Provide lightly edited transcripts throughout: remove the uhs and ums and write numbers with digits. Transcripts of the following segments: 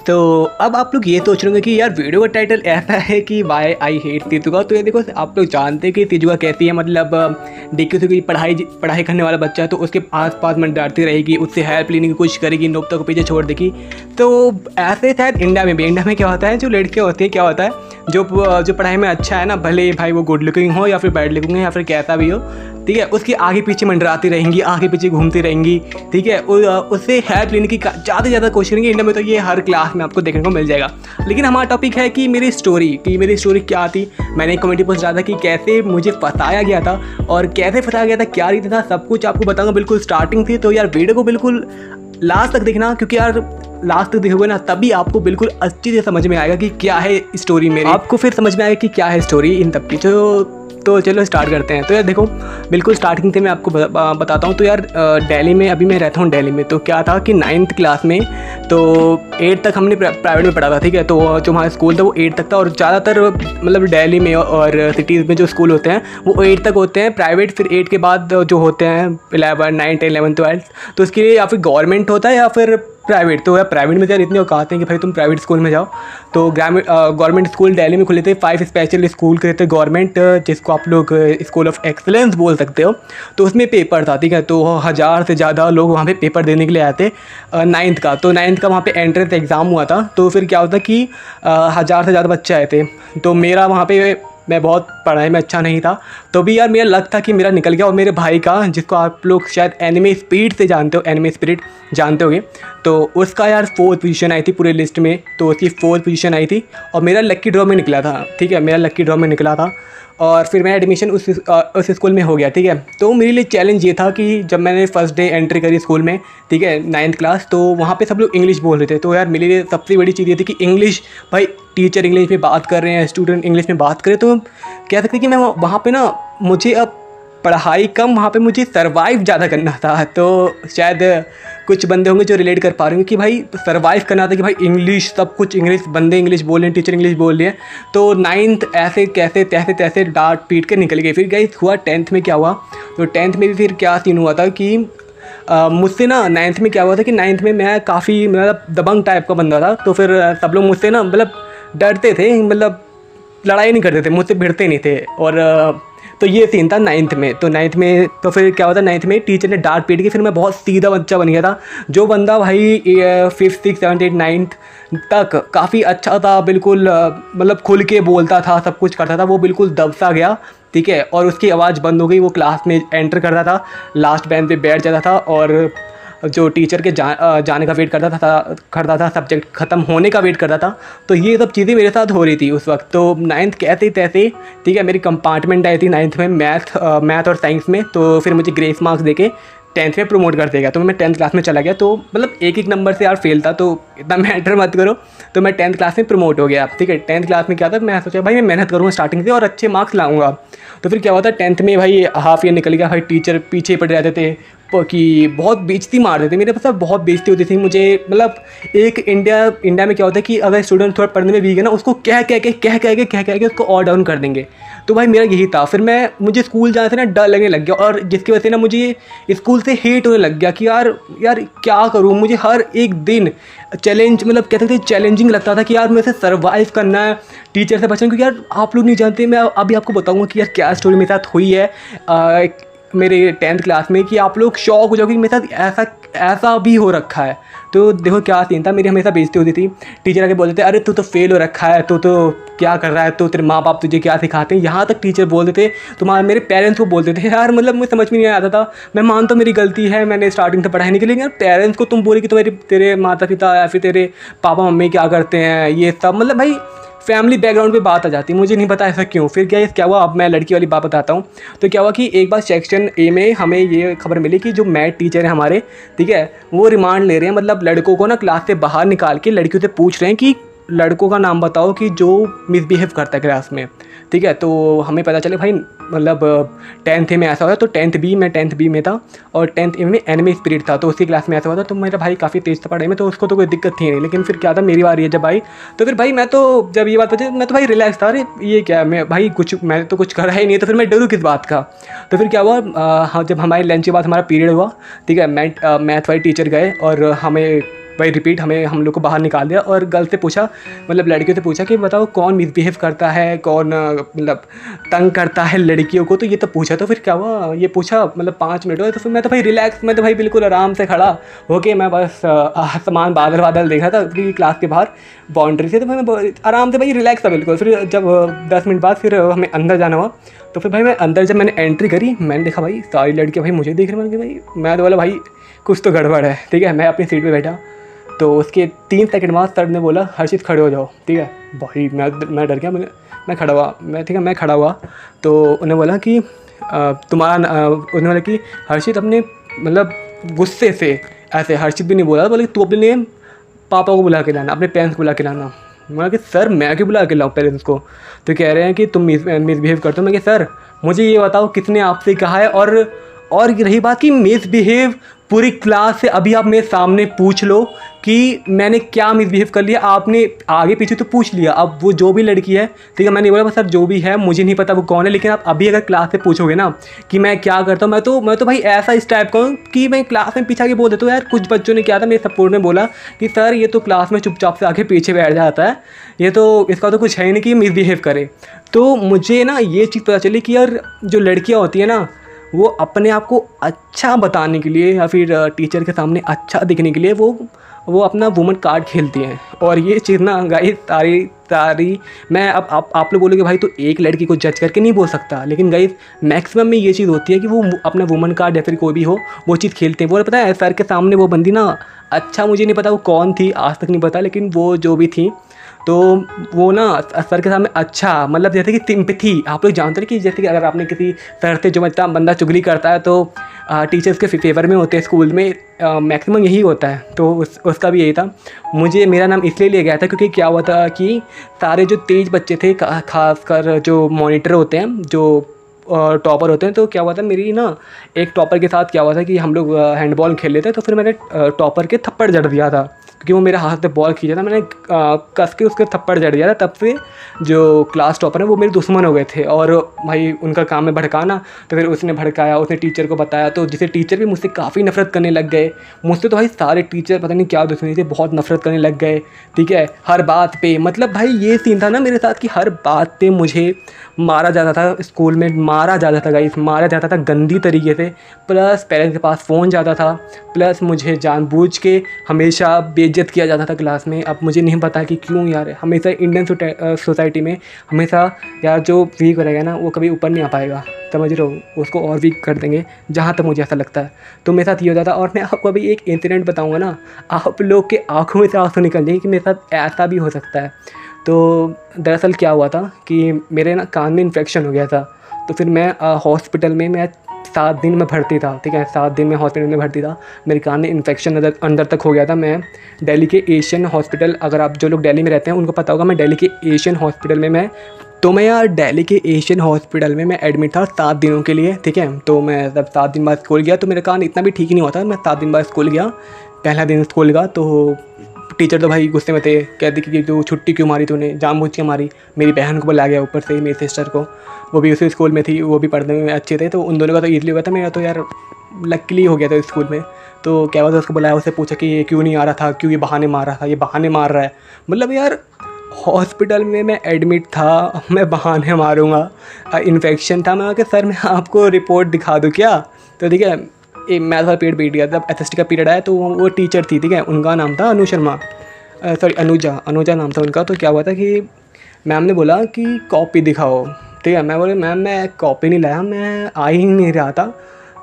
तो अब आप लोग ये सोच रहे होंगे कि यार वीडियो का टाइटल ऐसा है कि वाई आई हेट तेजुका। तो ये देखो, आप लोग जानते हैं कि तेजुका कैसी है। मतलब देखिए, तो कोई पढ़ाई करने वाला बच्चा है तो उसके आसपास मंडराती रहेगी, उससे हेल्प लेने की कोशिश करेगी, नोबता को पीछे छोड़ देगी। तो ऐसे शायद इंडिया में भी। इंडिया में क्या होता है, जो लड़कियाँ होती हैं, क्या होता है, जो पढ़ाई में अच्छा है ना, भले भाई वो गुड लुकिंग हो या फिर बैड लुकिंग हो या फिर कैसा भी हो, ठीक है, उसके आगे पीछे मंडराती रहेंगी, आगे पीछे घूमती रहेंगी, ठीक है, उससे हेल्प लेने की ज़्यादा से ज़्यादा कोशिश करेंगे। इंडिया में तो ये हर क्लास में आपको देखने को मिल जाएगा। लेकिन हमारा टॉपिक है कि मेरी स्टोरी क्या थी। मैंने एक कमेंटी पोस्ट डाला था कि कैसे मुझे फंसाया गया था और कैसे फंसाया गया था, क्या रीति था, सब कुछ आपको बताऊंगा बिल्कुल स्टार्टिंग थी। तो यार वीडियो को बिल्कुल लास्ट तक देखना, क्योंकि यार लास्ट तक देखोगे ना तभी आपको बिल्कुल अच्छी से समझ में आएगा कि क्या है स्टोरी मेरी। आपको फिर समझ में आएगा कि क्या है स्टोरी इन तब की। तो चलो स्टार्ट करते हैं। तो यार देखो, बिल्कुल स्टार्टिंग से मैं आपको बताता हूँ। तो यार दिल्ली में अभी मैं रहता हूँ दिल्ली में। तो क्या था कि 9th क्लास में तो 8 तक हमने प्राइवेट में पढ़ा था, ठीक है। तो जो हमारा स्कूल था वो 8 तक था। और ज़्यादातर मतलब दिल्ली में और सिटीज़ में जो स्कूल होते हैं वो 8 तक होते हैं प्राइवेट। फिर 8 के बाद जो होते हैं 11, 9, 10, 11, 12, तो उसके लिए या फिर गवर्नमेंट होता है या फिर प्राइवेट। तो यार प्राइवेट में यार इतने औकात हैं कि भाई तुम प्राइवेट स्कूल में जाओ। तो गवर्नमेंट स्कूल दिल्ली में खुले थे, 5 स्पेशल स्कूल खुले थे गवर्नमेंट, जिसको आप लोग स्कूल ऑफ एक्सलेंस बोल सकते हो। तो उसमें पेपर था, ठीक है। तो 1000 से ज़्यादा लोग वहाँ पे पेपर देने के लिए आए थे 9th का। तो 9th का वहाँ पे एंट्रेंस एग्ज़ाम हुआ था। तो फिर क्या होता कि 1000 से ज़्यादा बच्चे आए थे। तो मेरा वहाँ पे, मैं बहुत पढ़ाई में अच्छा नहीं था, तो भी यार मेरा लक था कि मेरा निकल गया। और मेरे भाई का, जिसको आप लोग शायद एनिमे स्पिरिट से जानते हो, एनिमे स्पिरिट जानते होगे, तो उसका यार 4th पोजीशन आई थी पूरे लिस्ट में। तो उसकी 4th पोजीशन आई थी और मेरा लक्की ड्रॉ में निकला था, ठीक है, मेरा लक्की ड्रॉ में निकला था। और फिर मेरा एडमिशन उस स्कूल में हो गया, ठीक है। तो मेरे लिए चैलेंज ये था कि जब मैंने फर्स्ट डे एंट्री करी स्कूल में, ठीक है, 9th क्लास, तो वहाँ पे सब लोग इंग्लिश बोल रहे थे। तो यार मेरे लिए सबसे बड़ी चीज़ ये थी कि इंग्लिश, भाई टीचर इंग्लिश में बात कर रहे हैं, स्टूडेंट इंग्लिश में बात करें, तो कह सकते कि मैं वहाँ पे ना, मुझे अब पढ़ाई कम, वहाँ पे मुझे सर्वाइव ज़्यादा करना था। तो शायद कुछ बंदे होंगे जो रिलेट कर पा रहे होंगे कि भाई सर्वाइव करना था, कि भाई इंग्लिश, सब कुछ इंग्लिश, बंदे इंग्लिश बोल रहे हैं, टीचर इंग्लिश बोल रहे हैं। तो 9th ऐसे कैसे तैसे तैसे डांट पीट के निकल गई। फिर गाइस हुआ 10th में क्या हुआ, तो 10th में भी फिर क्या सीन हुआ था कि मुझसे ना 9th में क्या हुआ था कि 9th में मैं काफ़ी मतलब दबंग टाइप का बंदा था। तो फिर सब लोग मुझसे ना मतलब डरते थे, मतलब लड़ाई नहीं करते थे, मुझसे भिड़ते नहीं थे। और तो ये सीन था 9th में। तो 9th में तो फिर क्या होता, 9th में टीचर ने डांट पीट के फिर मैं बहुत सीधा बच्चा बन गया था। जो बंदा भाई 5th, 6th, 7th, 8th, 9th तक काफ़ी अच्छा था, बिल्कुल मतलब खुल के बोलता था, सब कुछ करता था, वो बिल्कुल दब सा गया, ठीक है। और उसकी आवाज़ बंद हो गई। वो क्लास में एंटर करता था, लास्ट बेंच पे बैठ जाता था और जो टीचर के जाने का वेट करता था, सब्जेक्ट ख़त्म होने का वेट करता था। तो ये सब चीज़ें मेरे साथ हो रही थी उस वक्त। तो 9th कैसे तैसे, ठीक है, मेरी कंपार्टमेंट आई थी 9th में मैथ और साइंस में। तो फिर मुझे ग्रेस मार्क्स देके 10th में प्रमोट कर देगा। तो मैं 10th क्लास में चला गया। तो मतलब एक नंबर से यार फेल था, तो इतना मैटर मत करो। तो मैं 10th क्लास में प्रमोट हो गया, ठीक है। 10th क्लास में क्या था, मैं सोचा भाई मैं मेहनत करूँगा स्टार्टिंग से और अच्छे मार्क्स लाऊंगा। तो फिर क्या हुआ था, 10th में भाई हाफ ईयर निकल गया। भाई टीचर पीछे पड़ जाते थे कि बहुत बेइज्जती मारते थे मेरे पास, बहुत बेइज्जती होती थी मुझे। मतलब एक इंडिया में क्या होता है कि अगर स्टूडेंट थोड़ा पढ़ने में वीक है ना, उसको कह के उसको और डाउन कर देंगे। तो भाई मेरा यही था। फिर मुझे स्कूल जाने से ना डर लगने लग गया, और जिसकी वजह से ना मुझे स्कूल से हेट होने लग गया कि यार क्या करूँ। मुझे हर एक दिन चैलेंज, मतलब कहते थे चैलेंजिंग लगता था कि यार मुझे सर्वाइव करना है, टीचर से बचना। क्योंकि यार आप लोग नहीं जानते, मैं अभी आपको बताऊँगा कि यार क्या स्टोरी मेरे साथ हुई है मेरे 10th क्लास में, कि आप लोग शॉक हो जाओगे कि मेरे साथ ऐसा भी हो रखा है। तो देखो क्या सीन था, मेरी हमेशा बेइज्जती होती थी। टीचर आके बोलते थे अरे तू तो फेल हो रखा है, तू तो क्या कर रहा है, तो तेरे माँ बाप तुझे क्या सिखाते हैं। यहाँ तक टीचर बोलते थे, तुम्हारे मेरे पेरेंट्स को बोलते थे। यार मतलब मुझे समझ में नहीं आता था। मैं मानता हूँ मेरी गलती है, मैंने स्टार्टिंग से पढ़ाई नहीं की, लेकिन यार पेरेंट्स को तुम बोले कि तेरे माता पिता या फिर तेरे पापा मम्मी क्या करते हैं, ये सब मतलब भाई फैमिली बैकग्राउंड पे बात आ जाती है। मुझे नहीं पता ऐसा क्यों। फिर क्या हुआ, अब मैं लड़की वाली बात बताता हूँ। तो क्या हुआ कि एक बार सेक्शन ए में हमें ये खबर मिली कि जो मैथ टीचर है हमारे, ठीक है, वो रिमांड ले रहे हैं। मतलब लड़कों को ना क्लास से बाहर निकाल के लड़कियों से पूछ रहे हैं कि लड़कों का नाम बताओ कि जो मिसबिहेव करता है क्लास में, ठीक है। तो हमें पता चले भाई मतलब 10th में ऐसा हुआ। तो 10th बी में था और 10th ए में एनिमे स्पिरिट था। तो उसकी क्लास में ऐसा हुआ था। तो मेरा भाई काफ़ी तेज़ था पढ़ाई में, तो उसको तो कोई दिक्कत थी नहीं। लेकिन फिर क्या था, मेरी बारी है जब आई, तो फिर भाई मैं तो जब ये बात पता, मैं तो भाई रिलैक्स था। अरे ये क्या, मैं तो कुछ करा ही नहीं है, तो फिर मैं डरूँ किस बात का। तो फिर क्या हुआ, हाँ, जब हमारे लंच के बाद हमारा पीरियड हुआ, ठीक है, मैथ वाले टीचर गए और हमें वही रिपीट हमें हम लोग को बाहर निकाल दिया और गर्ल से पूछा, मतलब लड़कियों से पूछा कि बताओ कौन मिसबिहेव करता है, कौन मतलब तंग करता है लड़कियों को। तो ये तो पूछा, तो फिर क्या हुआ, ये पूछा मतलब 5 मिनट हुए। तो फिर मैं तो भाई रिलैक्स, मैं तो भाई बिल्कुल आराम से खड़ा होके मैं बस आसमान बादल बादल देख रहा था क्योंकि क्लास के बाहर बाउंड्री से। तो मैं आराम से भाई रिलैक्स था बिल्कुल। फिर जब 10 मिनट बाद फिर हमें अंदर जाना हुआ, तो फिर भाई मैं अंदर जब मैंने एंट्री करी, मैंने देखा भाई सारी लड़कियाँ भाई मुझे देख रही। मैंने कहा भाई, मैं तो बोला भाई कुछ तो गड़बड़ है, ठीक है। मैं अपनी सीट पे बैठा, तो उसके 3 सेकंड बाद सर ने बोला हर्षित खड़े हो जाओ, ठीक है। भाई मैं डर गया, मैं खड़ा हुआ, ठीक है मैं खड़ा हुआ। तो उन्होंने बोला कि उन्होंने बोला कि हर्षित अपने मतलब गुस्से से, ऐसे हर्षित भी नहीं बोला, बोले तू अपने पापा को बुला के लाना, अपने पेरेंट्स को बुला के लाना। मैं कि सर मैं क्यों बुला के लाऊँ पेरेंट्स को। तो कह रहे हैं कि तुम मिसबिहेव करते हो। मैं कि सर मुझे ये बताओ किसने आपसे कहा है। और रही बात कि मिसबिहेव पूरी क्लास से अभी आप मेरे सामने पूछ लो कि मैंने क्या मिसबिहेव कर लिया। आपने आगे पीछे तो पूछ लिया, अब वो जो भी लड़की है, ठीक है, मैंने बोला सर जो भी है मुझे नहीं पता वो कौन है, लेकिन आप अभी अगर क्लास से पूछोगे ना कि मैं क्या करता हूँ, मैं तो भाई ऐसा इस टाइप का हूँ कि मैं क्लास में पीछे आके बोल देता हूँ। यार कुछ बच्चों ने क्या था मेरे सपोर्ट में बोला कि सर ये तो क्लास में चुपचाप से आके पीछे बैठ जाता है, ये तो इसका तो कुछ है ही नहीं कि मिसबिहेव करे। तो मुझे ना ये चीज़ पता चली कि यार जो लड़कियाँ होती हैं ना, वो अपने आप को अच्छा बताने के लिए या फिर टीचर के सामने अच्छा दिखने के लिए वो अपना वुमन कार्ड खेलती हैं। और ये चीज़ ना गाइस सारी मैं अब आप लोग बोलोगे भाई तो एक लड़की को जज करके नहीं बोल सकता, लेकिन गाइस मैक्सिमम में ये चीज़ होती है कि वो अपना वुमन कार्ड या फिर कोई भी हो वो चीज़ खेलते हैं। वो पता है सर के सामने वो बंदी ना, अच्छा मुझे नहीं पता वो कौन थी, आज तक नहीं पता, लेकिन वो जो भी थी तो वो ना सर के सामने अच्छा मतलब जैसे कि सिंपैथी, आप लोग जानते हैं कि जैसे कि अगर आपने किसी सर से जो मतलब बंदा चुगली करता है तो टीचर्स के फेवर में होते हैं स्कूल में, मैक्सिमम यही होता है। तो उसका भी यही था। मेरा नाम इसलिए लिया गया था क्योंकि क्या हुआ था कि सारे जो तेज़ बच्चे थे, खासकर जो मॉनिटर होते हैं, जो टॉपर होते हैं, तो क्या हुआ था मेरी ना एक टॉपर के साथ क्या हुआ था कि हम लोग हैंडबॉल खेल लेते, तो फिर मैंने टॉपर के थप्पड़ जड़ दिया था क्योंकि वो मेरे हाथ से बॉल खींचा था। मैंने कस के उसके थप्पड़ जड़ दिया था। तब से जो क्लास टॉपर है वो मेरे दुश्मन हो गए थे और भाई उनका काम है भड़काना। तो फिर उसने भड़काया, उसने टीचर को बताया, तो जिसे टीचर भी मुझसे काफ़ी नफरत करने लग गए। मुझसे तो भाई सारे टीचर पता नहीं क्या दुश्मनी से बहुत नफरत करने लग गए, ठीक है, हर बात पे। मतलब भाई ये सीन था ना मेरे साथ कि हर बात पे मुझे मारा जाता था, स्कूल में मारा जाता था गाइस, मारा जाता था गंदी तरीके से। प्लस पेरेंट्स के पास फ़ोन जाता था, प्लस मुझे जानबूझ के हमेशा बेइज्जत किया जाता था क्लास में। अब मुझे नहीं पता कि क्यों यार, हमेशा इंडियन सोसाइटी में हमेशा यार जो वीक रहेगा ना वो कभी ऊपर नहीं आ पाएगा, समझ रहे हो, उसको और वीक कर देंगे, जहाँ तक मुझे ऐसा लगता है। तो मेरे साथ ये हो जाता। और मैं आपको अभी एक इंसिडेंट बताऊँगा ना, आप लोग के आँखों में से आंसू निकल जाएंगे कि मेरे साथ ऐसा भी हो सकता है। तो दरअसल क्या हुआ था कि मेरे ना कान में इन्फेक्शन हो गया था। तो फिर मैं हॉस्पिटल में मैं 7 दिन में भर्ती था, ठीक है, 7 दिन में हॉस्पिटल में भर्ती था। मेरे कान में इन्फेक्शन अंदर तक हो गया था। मैं दिल्ली के एशियन हॉस्पिटल, अगर आप जो लोग दिल्ली में रहते हैं उनको पता होगा, मैं दिल्ली के एशियन हॉस्पिटल में मैं यार दिल्ली के एशियन हॉस्पिटल में मैं एडमिट था 7 दिनों के लिए, ठीक है। तो मैं जब 7 दिन बाद स्कूल गया तो मेरा कान इतना भी ठीक नहीं हुआ था। मैं 7 दिन बाद स्कूल गया, पहला दिन स्कूल का, तो टीचर तो भाई गुस्से में थे, कहते कि तू छुट्टी क्यों मारी, तूने जानबूझ के मारी। मेरी बहन को बुला गया ऊपर से, मेरी सिस्टर को, वो भी उसी स्कूल में थी, वो भी पढ़ने में अच्छे थे, तो उन दोनों का तो ईज़िली हुआ था। मेरा तो यार लकीली हो गया था स्कूल में। तो क्या हुआ था, उसको बुलाया, उससे पूछा कि ये क्यों नहीं आ रहा था, क्यों ये बहाने मार रहा था, ये बहाने मार रहा है। मतलब यार हॉस्पिटल में मैं एडमिट था, मैं बहाने मारूँगा, इन्फेक्शन था। मैं सर मैं आपको रिपोर्ट दिखा दूँ क्या। तो ठीक है, एक मैथ वाला पीरियड बीत गया, तब एसएसटी का पीरियड आया। तो वो टीचर थी, ठीक है, उनका नाम था अनु शर्मा, सॉरी अनुजा नाम था उनका। तो क्या हुआ था कि मैम ने बोला कि कॉपी दिखाओ, ठीक है। मैं बोले मैम मैं कॉपी नहीं लाया, मैं आ ही नहीं रहा था।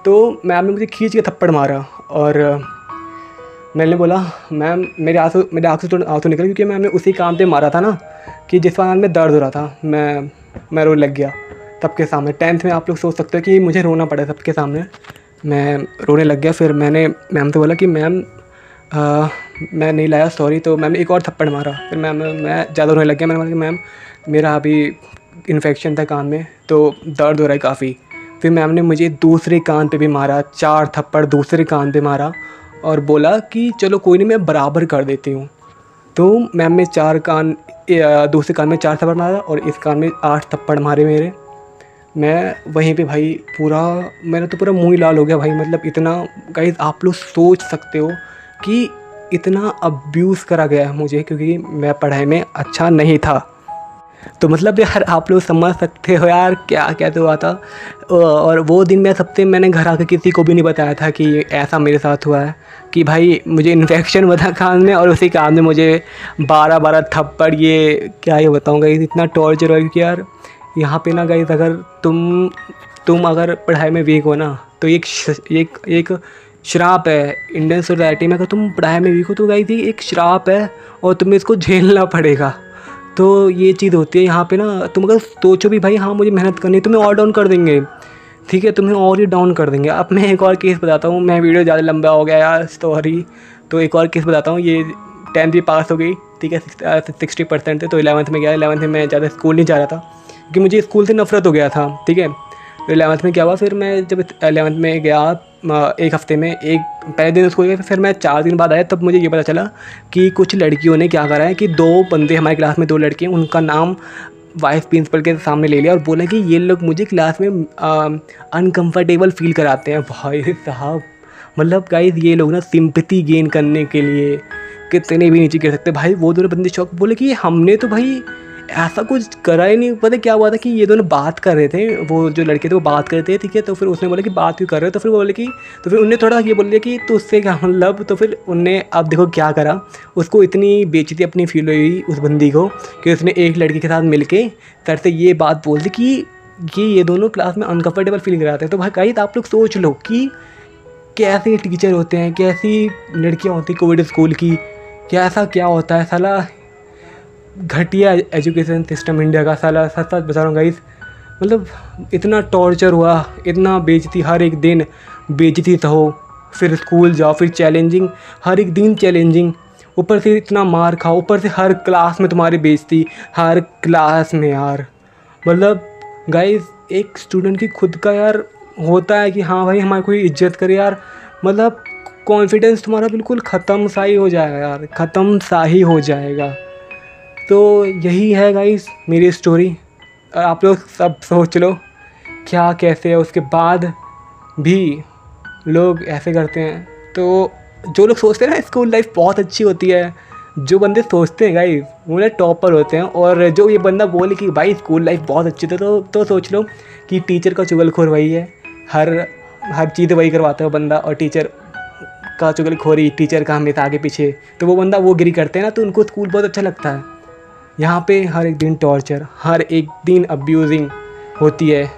तो मैम ने मुझे खींच के थप्पड़ मारा और मैंने बोला मैम मेरे आंसू तो आंसू निकल, क्योंकि मैम ने उसी काम पे मारा था ना कि जिस वक्त में दर्द हो रहा था। मैं रोने लग गया सबके सामने। 10th में आप लोग सोच सकते हो कि मुझे रोना पड़ा सबके सामने, मैं रोने लग गया। फिर मैंने मैम से बोला कि मैम मैं नहीं लाया, सॉरी। तो मैम ने एक और थप्पड़ मारा। फिर मैं ज़्यादा रोने लग गया। मैंने बोला कि मैम मेरा अभी इन्फेक्शन था कान में, तो दर्द हो रहा है काफ़ी। फिर मैम ने मुझे दूसरे कान पे भी मारा, 4 थप्पड़ दूसरे कान पे मारा और बोला कि चलो कोई नहीं, मैं बराबर कर देती हूँ। तो मैम ने दूसरे कान में 4 थप्पड़ मारा और इस कान में 8 थप्पड़ मारे मेरे। मैं वहीं पे भाई मेरा तो पूरा मुँह ही लाल हो गया भाई। मतलब इतना गाइस आप लोग सोच सकते हो कि इतना अब्यूज़ करा गया है मुझे, क्योंकि मैं पढ़ाई में अच्छा नहीं था। तो मतलब यार आप लोग समझ सकते हो यार क्या क्या तो हुआ था। और वो दिन मैंने घर आके किसी को भी नहीं बताया था कि ऐसा मेरे साथ हुआ है, कि भाई मुझे इन्फेक्शन हुआ था कान में और उसी कान में मुझे 12-12 थप्पड़, ये क्या ये बताऊँ गाइस, इतना टॉर्चर हुआ। क्योंकि यार यहाँ पे ना गाइस, अगर तुम अगर पढ़ाई में वीक हो ना, तो एक श्राप है इंडियन सोसाइटी में। अगर तुम पढ़ाई में वीक हो तो गाइस ये एक श्राप है और तुम्हें इसको झेलना पड़ेगा। तो ये चीज़ होती है यहाँ पे ना। तुम अगर सोचो भी भाई हाँ मुझे मेहनत करनी है, तुम्हें और डाउन कर देंगे, ठीक है, तुम्हें और ही डाउन कर देंगे। अब मैं एक और केस बताता हूँ, मैं वीडियो ज़्यादा लंबा हो गया यार, सॉरी। तो एक और केस बताता हूँ। ये 10th भी पास हो गई, ठीक है, 60% थे। तो 11th में गया। 11th में मैं ज़्यादा स्कूल नहीं जा रहा था क्योंकि मुझे स्कूल से नफरत हो गया था, ठीक है। तो 11th में क्या हुआ, फिर मैं जब 11th में गया, एक हफ़्ते में, एक पहले दिन स्कूल गया, फिर मैं 4 दिन बाद आया, तब मुझे ये पता चला कि कुछ लड़कियों ने क्या करा है कि 2 बंदे हमारी क्लास में, 2 लड़कियाँ, उनका नाम वाइस प्रिंसिपल के सामने ले लिया और बोला कि ये लोग मुझे क्लास में अनकंफर्टेबल फील कराते हैं। भाई साहब, मतलब गाइस ये लोग ना सिंपैथी गेन करने के लिए कितने भी नीचे गिर सकते भाई। वो दोनों बंदे शौक बोले कि हमने तो भाई ऐसा कुछ करा ही नहीं। पता क्या हुआ था कि ये दोनों बात कर रहे थे, वो जो लड़के थे वो बात कर रहे थे, ठीक है। तो फिर उसने बोला कि बात क्यों कर रहे हो, तो फिर वो बोले कि, तो फिर उनने थोड़ा ये बोल दिया कि तो उससे क्या मतलब। तो फिर उनने, अब देखो क्या करा, उसको इतनी बेइज्जती अपनी फील हुई उस बंदी को कि उसने एक लड़की के साथ मिलके सर से ये बात बोल दी कि ये दोनों क्लास में अनकंफर्टेबल फील कराते हैं। तो भाई गाइस आप लोग सोच लो कि कैसे टीचर होते हैं, कैसी लड़कियाँ होती कोविड स्कूल की, कैसा क्या होता है साला। घटिया एजुकेशन सिस्टम इंडिया का साला, सच सच बता रहा हूँ गाइस। मतलब इतना टॉर्चर हुआ, इतना बेइज्जती, हर एक दिन बेइज्जती सहो, फिर स्कूल जाओ, फिर चैलेंजिंग, हर एक दिन चैलेंजिंग, ऊपर से इतना मार खाओ, ऊपर से हर क्लास में तुम्हारी बेइज्जती, हर क्लास में यार। मतलब गाइस एक स्टूडेंट की खुद का यार होता है कि हाँ भाई हमारी कोई इज्जत करे यार, मतलब कॉन्फिडेंस तुम्हारा बिल्कुल ख़त्म सा ही हो जाएगा यार, ख़त्म सा ही हो जाएगा। तो यही है गाइस मेरी स्टोरी। और आप लोग सब सोच लो क्या कैसे है, उसके बाद भी लोग ऐसे करते हैं। तो जो लोग सोचते हैं ना स्कूल लाइफ बहुत अच्छी होती है, जो बंदे सोचते हैं गाइस वो ना टॉपर होते हैं। और जो ये बंदा बोले कि भाई स्कूल लाइफ बहुत अच्छी थी, तो सोच लो कि टीचर का चुगलखोर वही है, हर चीज़ वही करवाता है वो बंदा। और टीचर का चुगलखोरी, टीचर का हमेशा आगे पीछे, तो वो बंदा वो गिरी करते हैं ना, तो उनको स्कूल बहुत अच्छा लगता है। यहाँ पे हर एक दिन टॉर्चर, हर एक दिन अब्यूजिंग होती है।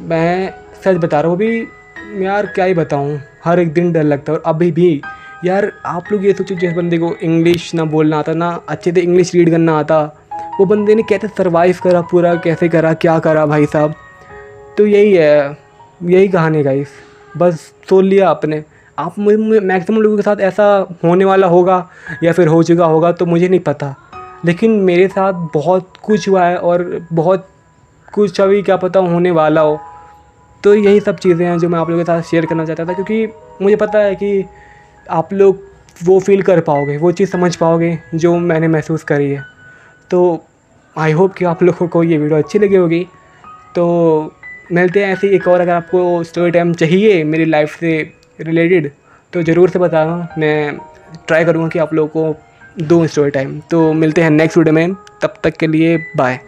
मैं सच बता रहा हूँ, अभी यार क्या ही बताऊँ, हर एक दिन डर लगता है। और अभी भी यार आप लोग ये सोचो, जिस बंदे को इंग्लिश ना बोलना आता, ना अच्छे से इंग्लिश रीड करना आता, वो बंदे ने कैसे सर्वाइव करा, पूरा कैसे करा, क्या करा भाई साहब। तो यही है, यही कहानी है गाइस। बस सोच लिया आपने। आप मैक्सिमम लोगों के साथ ऐसा होने वाला होगा या फिर हो चुका होगा तो मुझे नहीं पता, लेकिन मेरे साथ बहुत कुछ हुआ है और बहुत कुछ अभी क्या पता होने वाला हो। तो यही सब चीज़ें हैं जो मैं आप लोगों के साथ शेयर करना चाहता था, क्योंकि मुझे पता है कि आप लोग वो फील कर पाओगे, वो चीज़ समझ पाओगे जो मैंने महसूस करी है। तो आई होप कि आप लोगों को ये वीडियो अच्छी लगी होगी। तो मिलते हैं ऐसे एक और, अगर आपको स्टोरी टाइम चाहिए मेरी लाइफ से रिलेटेड तो ज़रूर से बताना, मैं ट्राई करूँगा कि आप लोगों को दूँ स्टोरी टाइम। तो मिलते हैं नेक्स्ट वीडियो में, तब तक के लिए बाय।